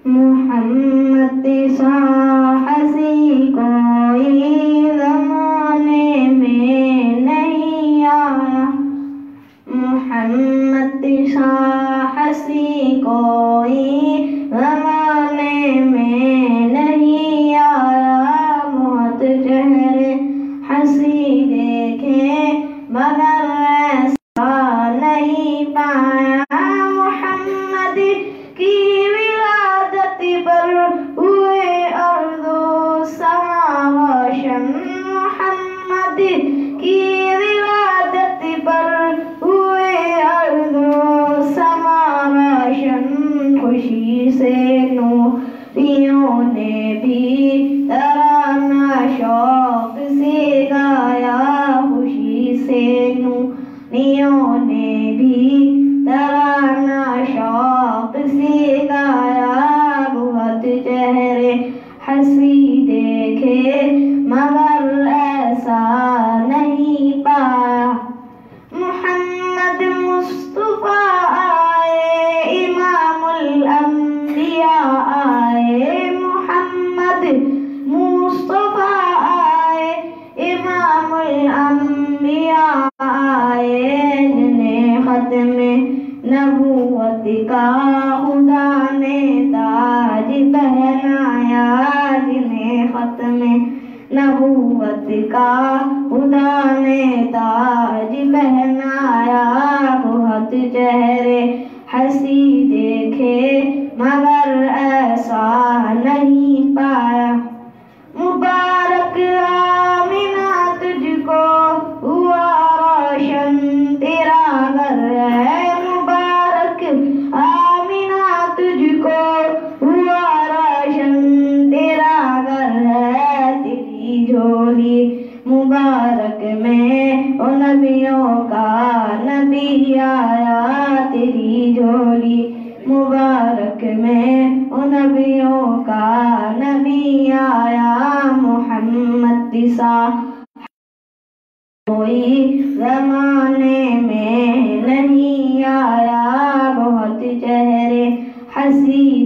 मोहम्मद सा हसी कोई ज़माने में नहीं आया। मोहम्मद सा हसी कोई ज़माने में नहीं आया। बहुत चेहरे हसी देखे मगर ऐसा नहीं पाया। मोहम्मद की विलादत पर हुए अर्ज़ो समा रोशन। मोहम्मद की विलादत पर हुए अर्ज़ो समा रोशन। खुशी से नूरियों ने भी तराना शौक से गाया। खुशी से नूरियों ने भी तराना शौक से गाया। बहुत चेहरे हंसी देखे मगर ऐसा नहीं पाया। मोहम्मद मुस्तफा आए इमामुल अंबिया आए। मोहम्मद मुस्तफा आए इमामुल अंबिया आए। जिन्हें खत्म नबूवत का खुदा ने ताज पहनाया। जिन्हें खत्म नबूवत का खुदा ने ताज पहनाया। बहुत चेहरे हंसी देखे मगर ऐसा नहीं पाया। मुबारक आमिना तुझको हुआ रोशन तेरा घर है। मुबारक आमिना तुझको हुआ रोशन तेरा घर है। तेरी झोली मुबारक में ओ नबियों का नबी आया। तेरी झोली मुबारक में ओ नबियों का नबी आया। मोहम्मद सा कोई ज़माने में नहीं आया। बहुत चेहरे हंसी